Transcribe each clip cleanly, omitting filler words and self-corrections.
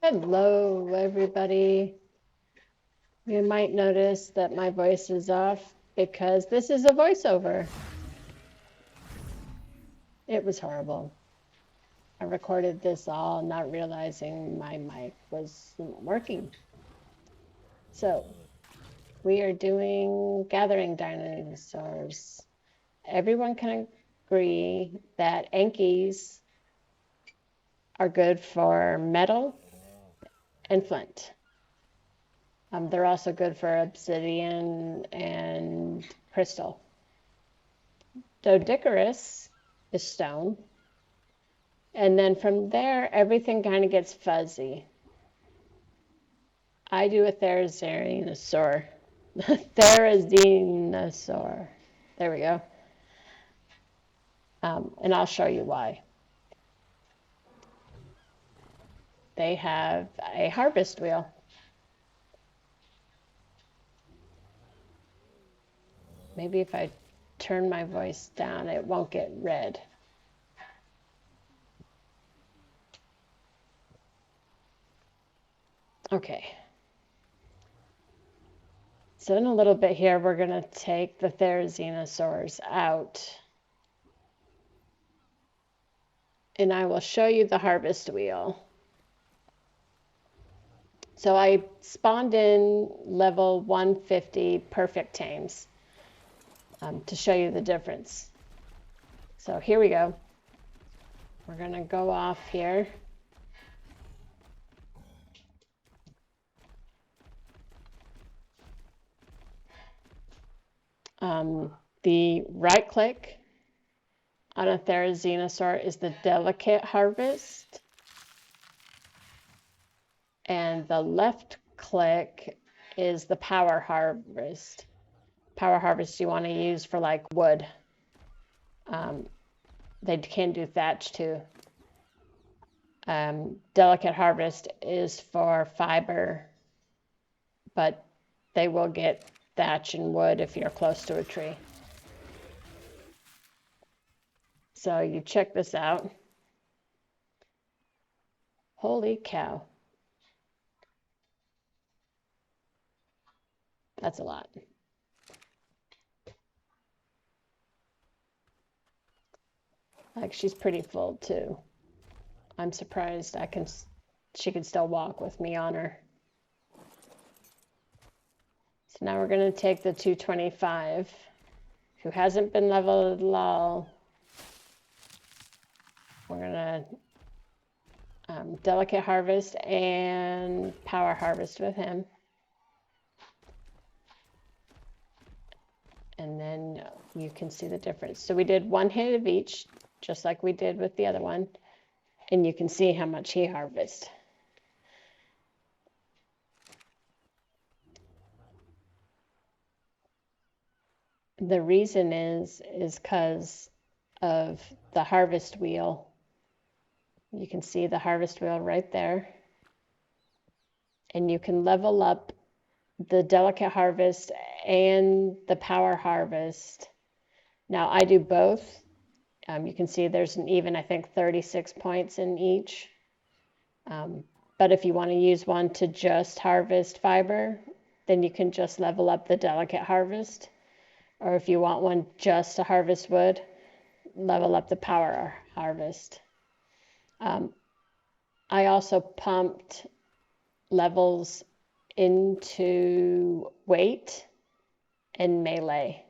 Hello, everybody. You might notice that my voice is off because this is a voiceover. It was horrible. I recorded this all not realizing my mic wasn't working. So, we are doing gathering dinosaurs. Everyone can agree that Ankies are good for metal and flint. They're also good for obsidian and crystal. Doedicurus is stone. And then from there, everything kind of gets fuzzy. I do a therizinosaur. Therizinosaur. There we go. And I'll show you why. They have a harvest wheel. Maybe if I turn my voice down, it won't get red. Okay. So in a little bit here, we're going to take the therizinosaurs out. And I will show you the harvest wheel. So I spawned in level 150 perfect tames to show you the difference. So here we go. We're going to go off here. The right click on a therizinosaur is the delicate harvest. And the left click is the power harvest. Power harvest you want to use for like wood. They can do thatch too. Delicate harvest is for fiber, but they will get thatch and wood if you're close to a tree. So you check this out. Holy cow. That's a lot. Like she's pretty full too. I'm surprised she can still walk with me on her. So now we're going to take the 225 who hasn't been leveled at all. We're going to delicate harvest and power harvest with him. And then you can see the difference. So we did one hit of each, just like we did with the other one. And you can see how much he harvests. The reason is because of the harvest wheel. You can see the harvest wheel right there. And you can level up the delicate harvest and the power harvest. Now I do both. You can see there's an even, I think, 36 points in each. But if you want to use one to just harvest fiber, then you can just level up the delicate harvest. Or if you want one just to harvest wood, level up the power harvest. I also pumped levels into weight and melee.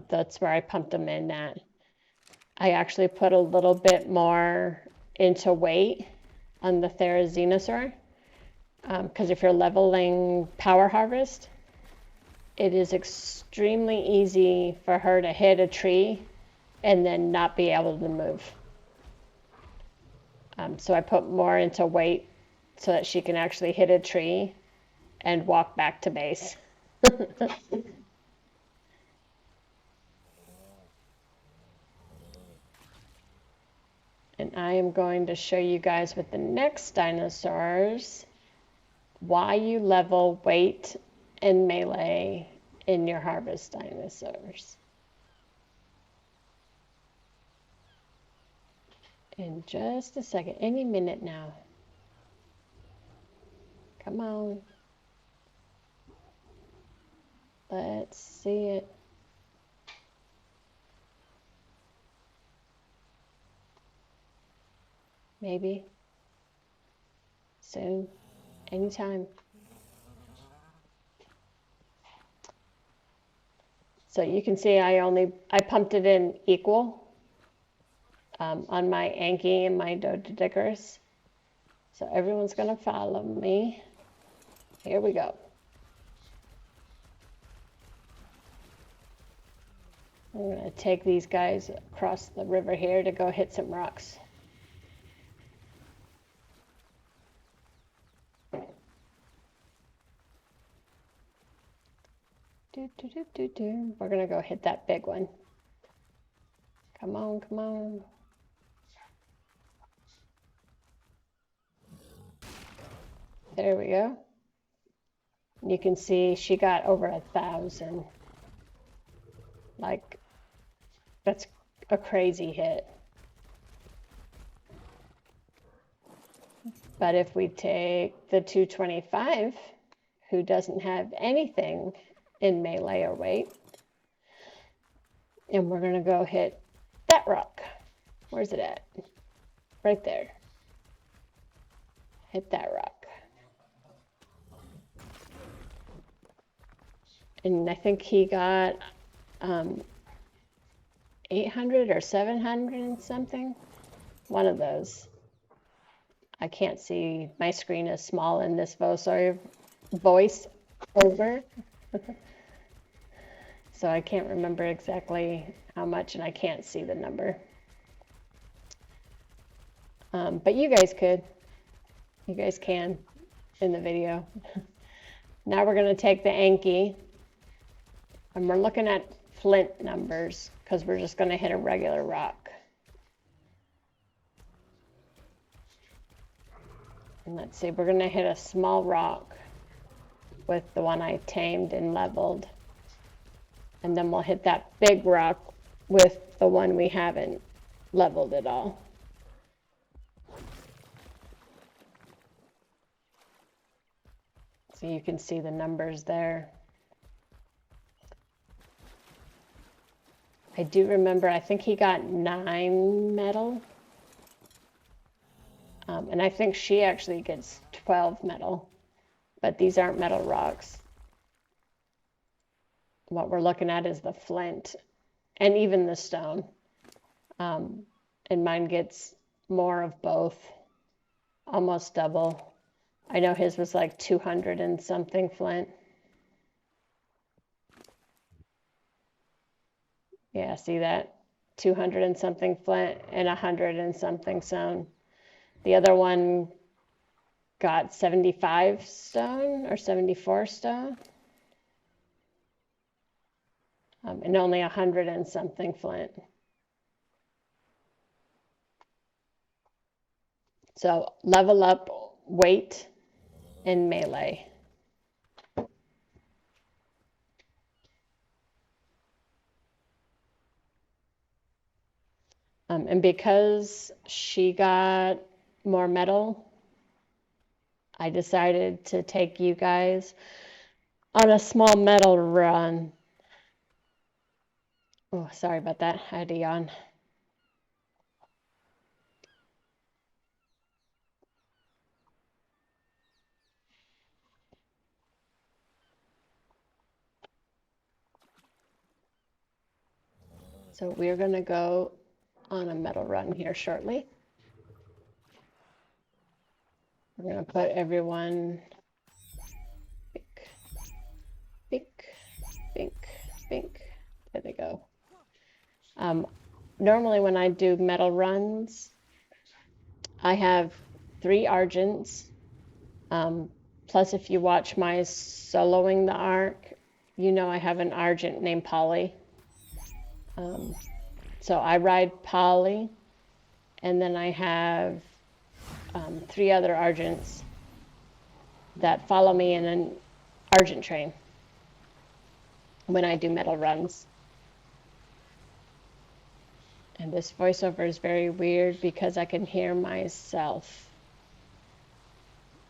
That's where I pumped them in at. I actually put a little bit more into weight on the therizinosaur because if you're leveling power harvest, it is extremely easy for her to hit a tree and then not be able to move. So I put more into weight so that she can actually hit a tree and walk back to base. And I am going to show you guys with the next dinosaurs why you level weight and melee in your harvest dinosaurs. in just a second, any minute now. Come on. Let's see it. Maybe. Soon. Anytime. So you can see I pumped it in equal on my Anki and my Dodecars. So everyone's going to follow me. Here we go. I'm going to take these guys across the river here to go hit some rocks. We're going to go hit that big one. Come on, come on. There we go. You can see she got over 1,000. Like, that's a crazy hit. But if we take the 225, who doesn't have anything in melee or weight, and we're going to go hit that rock. Where's it at? Right there. Hit that rock. And I think he got 800 or 700 and something. One of those. I can't see. My screen is small in this voice over. So I can't remember exactly how much, and I can't see the number. But you guys could. You guys can in the video. Now we're going to take the Anki, and we're looking at flint numbers because we're just going to hit a regular rock. And let's see, we're going to hit a small rock with the one I tamed and leveled. And then we'll hit that big rock with the one we haven't leveled at all. So you can see the numbers there. I do remember, I think he got 9 metal. And I think she actually gets 12 metal. But these aren't metal rocks. What we're looking at is the flint and even the stone. And mine gets more of both, almost double. I know his was like 200 and something flint. Yeah, see that? 200 and something flint and 100 and something stone. The other one got 75 stone or 74 stone. And only 100 and something flint. So level up weight and melee. And because she got more metal, I decided to take you guys on a small metal run. Oh, sorry about that. I had to yawn. So we're going to go on a metal run here shortly. We're going to put everyone bink, bink, bink. There they go. Normally when I do metal runs, I have 3 Argents. Plus, if you watch my soloing the ARK, you know I have an Argent named Polly. So I ride Polly, and then I have 3 other Argents that follow me in an Argent train when I do metal runs. And this voiceover is very weird because I can hear myself.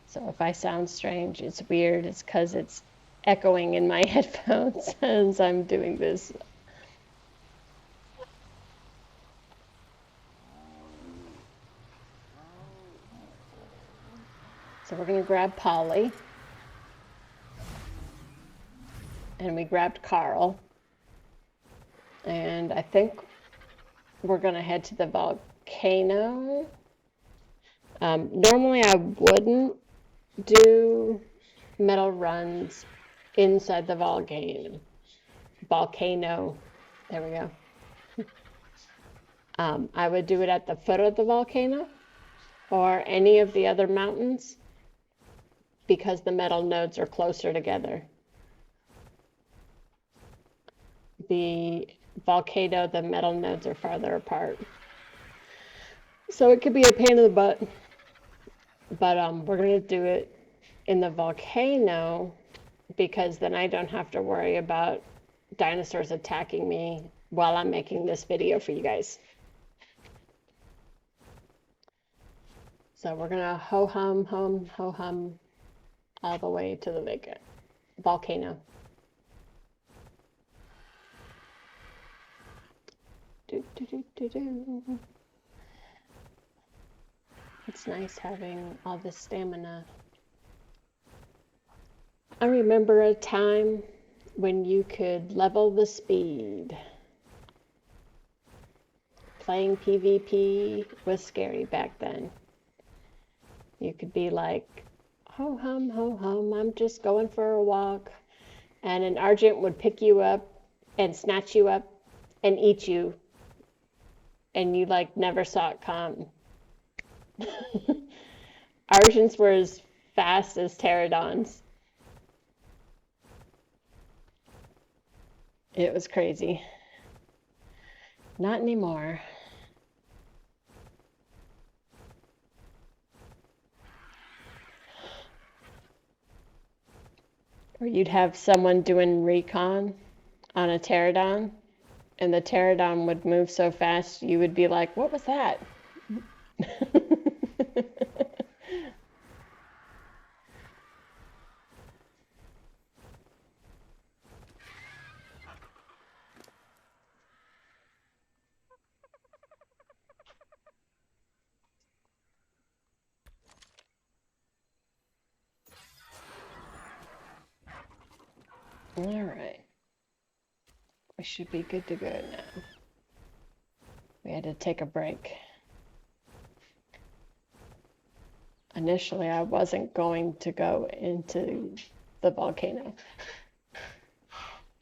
So if I sound strange, it's weird. It's because it's echoing in my headphones as I'm doing this. So we're going to grab Polly. And we grabbed Carl. And I think we're going to head to the volcano. Normally I wouldn't do metal runs inside the volcano. There we go. I would do it at the foot of the volcano or any of the other mountains because the metal nodes are closer together. The volcano, the metal nodes are farther apart. So it could be a pain in the butt. But we're going to do it in the volcano because then I don't have to worry about dinosaurs attacking me while I'm making this video for you guys. So we're gonna ho-hum all the way to the volcano. It's nice having all this stamina. I remember a time when you could level the speed. Playing PvP was scary back then. You could be like, ho hum, I'm just going for a walk. And an Argent would pick you up and snatch you up and eat you. And you like never saw it come. Argents were as fast as pterodons. It was crazy. Not anymore. Or you'd have someone doing recon on a pterodon, and the pterodon would move so fast you would be like, what was that? All right. We should be good to go now. We had to take a break. Initially, I wasn't going to go into the volcano.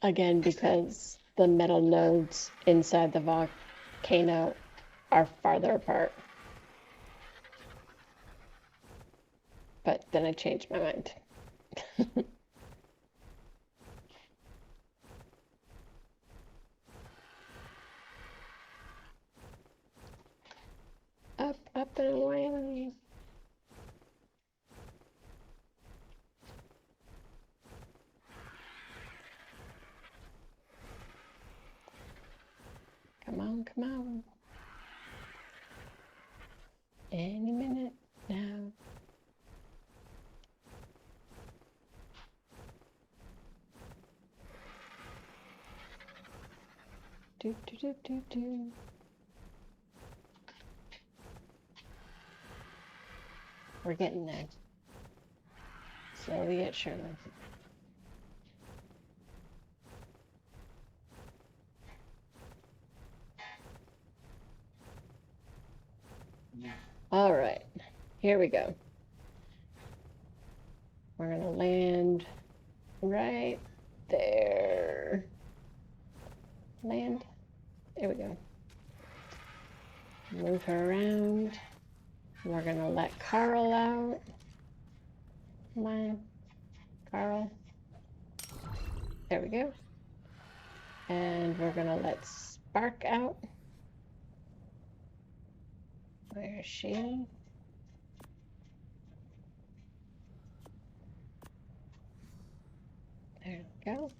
Again, because the metal nodes inside the volcano are farther apart. But then I changed my mind. Up and away. Come on. Any minute now. Do. We're getting there. Slowly yet surely. All right, here we go. We're gonna land right there. Land. There we go. Move her around. We're gonna let Carl out. Come on, Carl. There we go. And we're gonna let Spark out. Where is she? There we go.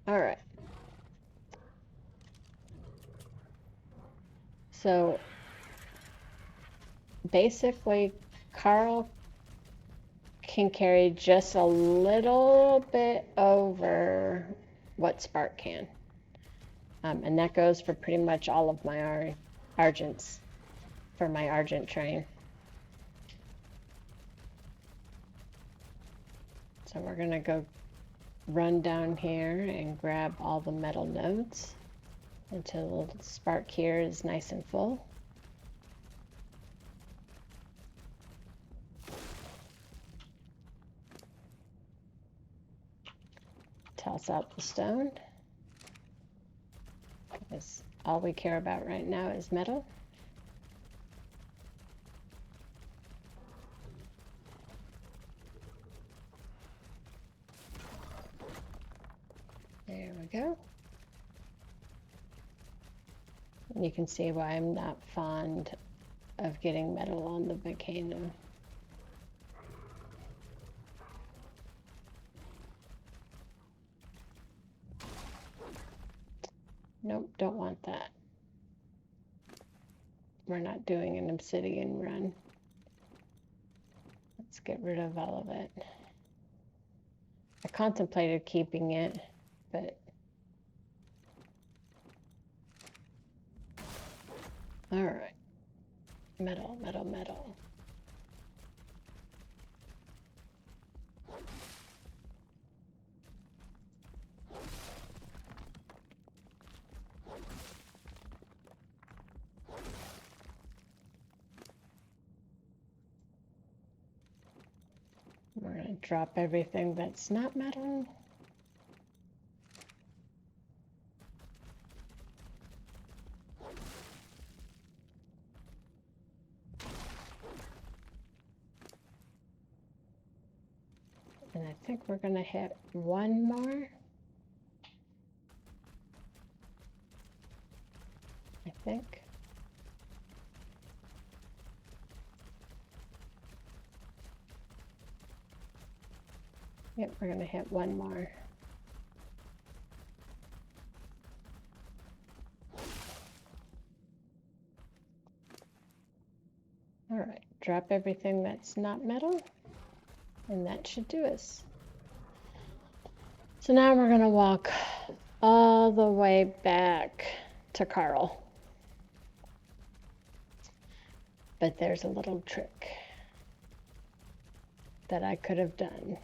All right. So basically, Carl can carry just a little bit over what Spark can. And that goes for pretty much all of my Argents, for my Argent train. So we're going to go run down here and grab all the metal nodes until the Spark here is nice and full. Toss out the stone, because all we care about right now is metal. There we go. You can see why I'm not fond of getting metal on the volcano. Nope, don't want that. We're not doing an obsidian run. Let's get rid of all of it. I contemplated keeping it, but all right. Metal, metal, metal. We're going to drop everything that's not metal. And I think we're going to hit one more. I think. Yep, we're going to hit one more. All right, drop everything that's not metal, and that should do us. So now we're going to walk all the way back to Carl. But there's a little trick that I could have done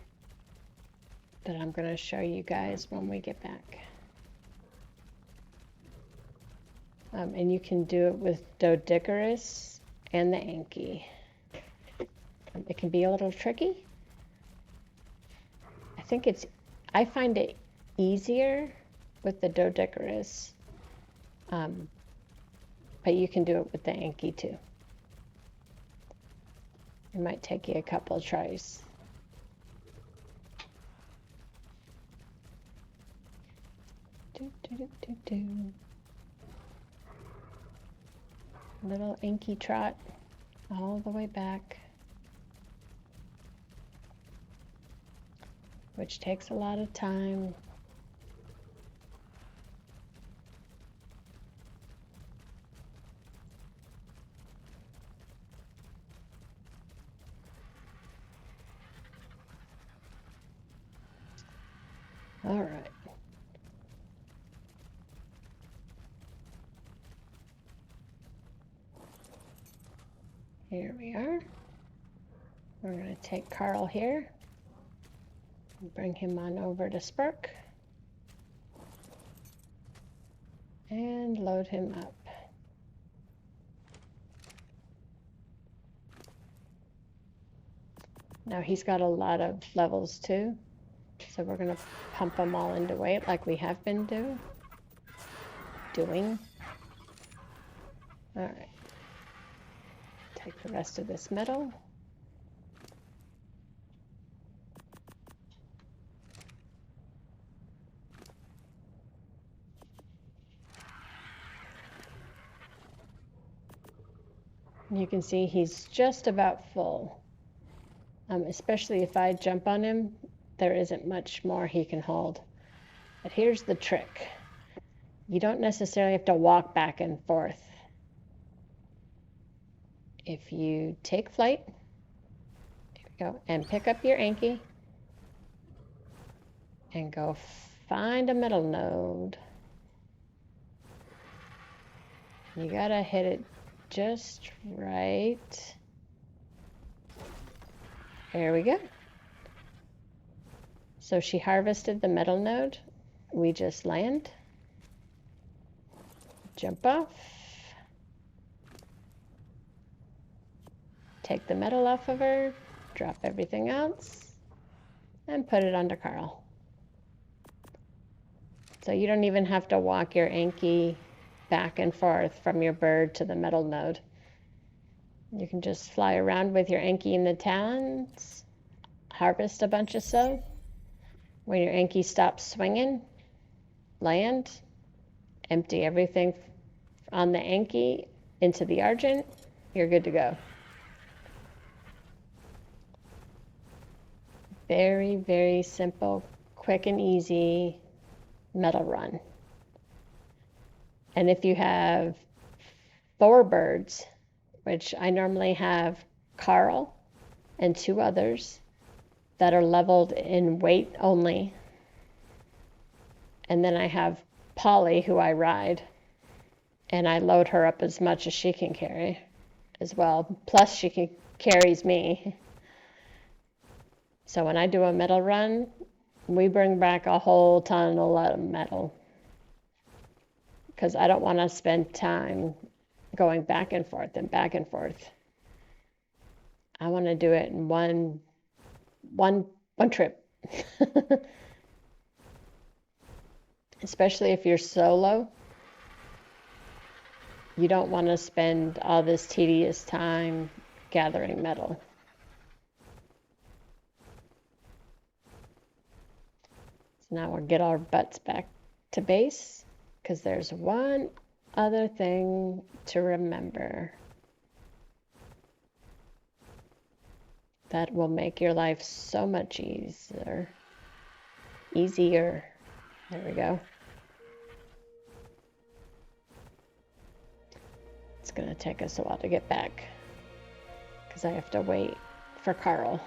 that I'm going to show you guys when we get back. And you can do it with Doedicurus and the Anki. It can be a little tricky. I find it easier with the Doedicurus, but you can do it with the Anki too. It might take you a couple of tries. Little Anki trot all the way back, which takes a lot of time. All right. Here we are. We're going to take Carl here and bring him on over to Spark and load him up. Now he's got a lot of levels too, so we're going to pump them all into weight like we have been doing. All right. Take the rest of this metal. You can see he's just about full. Especially if I jump on him, there isn't much more he can hold. But here's the trick. You don't necessarily have to walk back and forth. if you take flight, there we go, and pick up your Anki and go find a metal node. You gotta hit it just right. There we go. So she harvested the metal node. We just land, jump off, take the metal off of her, drop everything else, and put it onto Carl. So you don't even have to walk your Anki back and forth from your bird to the metal node. You can just fly around with your Anki in the talons, harvest a bunch of stuff. When your Anki stops swinging, land, empty everything on the Anki into the Argent, you're good to go. Very, very simple, quick and easy metal run. And if you have 4 birds, which I normally have Carl and 2 others that are leveled in weight only, and then I have Polly, who I ride, and I load her up as much as she can carry as well, plus she carries me. So when I do a metal run, we bring back a whole ton of metal, because I don't want to spend time going back and forth and back and forth. I want to do it in one trip. Especially if you're solo, you don't want to spend all this tedious time gathering metal. So now we'll get our butts back to base, because there's one other thing to remember that will make your life so much easier. There we go. It's gonna take us a while to get back, because I have to wait for Carl.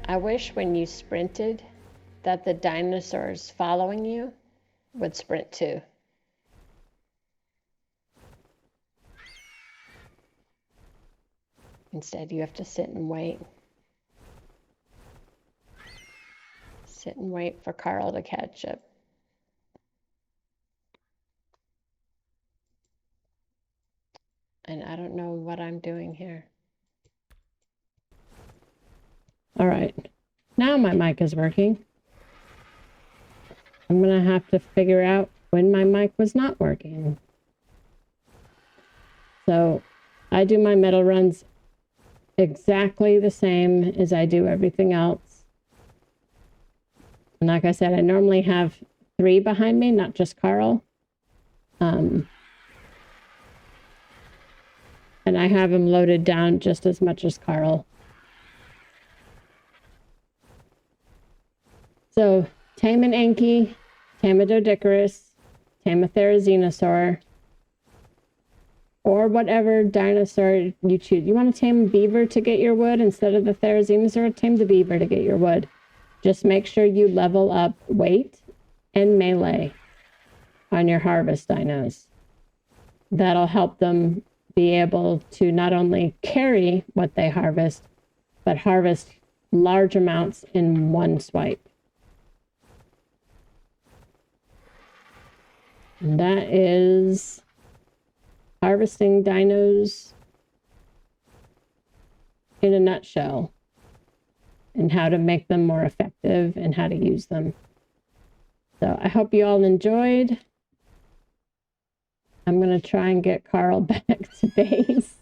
I wish when you sprinted that the dinosaurs following you would sprint too. Instead, you have to sit and wait. Sit and wait for Carl to catch up. And I don't know what I'm doing here. All right, now my mic is working. I'm gonna have to figure out when my mic was not working. So I do my metal runs exactly the same as I do everything else. And like I said, I normally have 3 behind me, not just Carl. And I have them loaded down just as much as Carl. So tame an Anki, tame a Doedicurus, tame a Therizinosaur, or whatever dinosaur you choose. You want to tame a beaver to get your wood instead of the Therizinosaur? Tame the beaver to get your wood. Just make sure you level up weight and melee on your harvest dinos. That'll help them be able to not only carry what they harvest, but harvest large amounts in one swipe. And that is Harvesting Dinos in a nutshell, and how to make them more effective and how to use them. So I hope you all enjoyed. I'm going to try and get Carl back to base.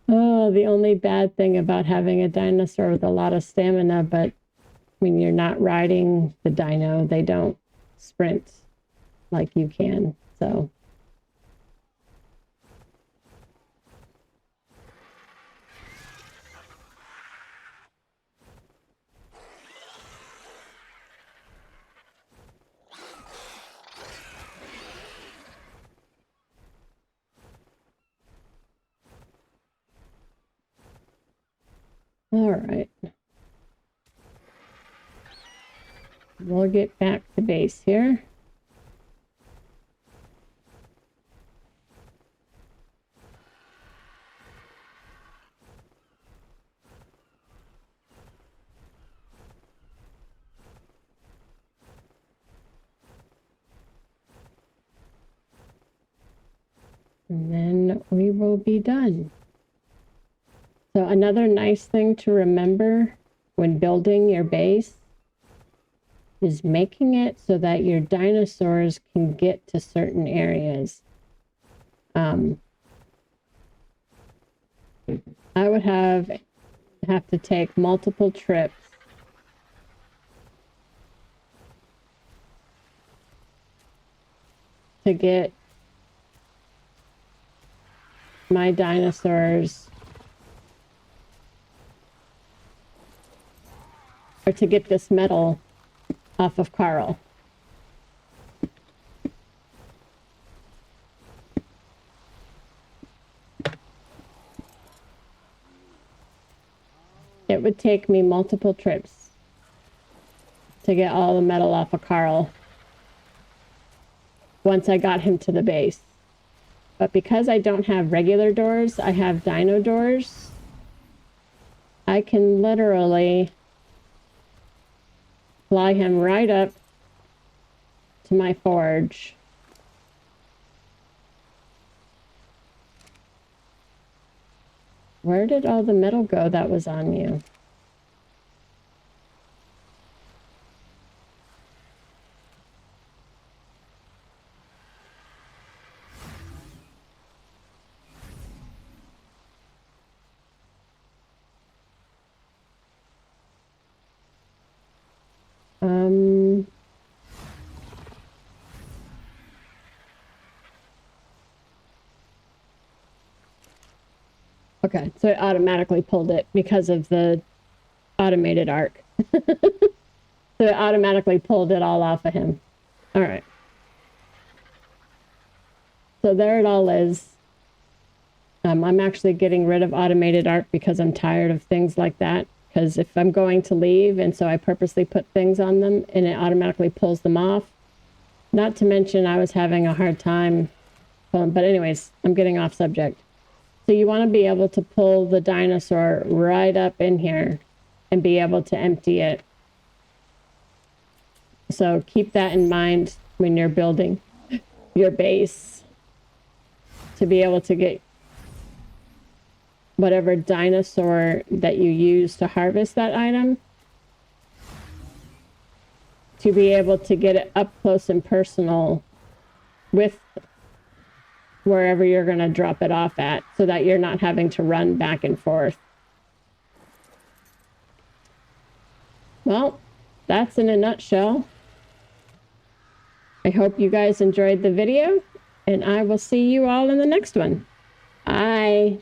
Oh, the only bad thing about having a dinosaur with a lot of stamina, but when you're not riding the dino, they don't sprint like you can. So All right. We'll get back to base here. And then we will be done. So another nice thing to remember when building your base is making it so that your dinosaurs can get to certain areas. I would have to take multiple trips to get my dinosaurs, or to get this metal off of Carl. It would take me multiple trips to get all the metal off of Carl once I got him to the base. But because I don't have regular doors, I have dino doors, I can literally fly him right up to my forge. Where did all the metal go that was on you? Okay, so it automatically pulled it because of the automated ARK. So it automatically pulled it all off of him. All right. So there it all is. I'm actually getting rid of automated ARK because I'm tired of things like that. Because if I'm going to leave, and so I purposely put things on them and it automatically pulls them off. Not to mention I was having a hard time. But anyways, I'm getting off subject. So you want to be able to pull the dinosaur right up in here and be able to empty it. So keep that in mind when you're building your base, to be able to get whatever dinosaur that you use to harvest that item, to be able to get it up close and personal with wherever you're going to drop it off at, so that you're not having to run back and forth. Well, that's in a nutshell. I hope you guys enjoyed the video, and I will see you all in the next one. Bye.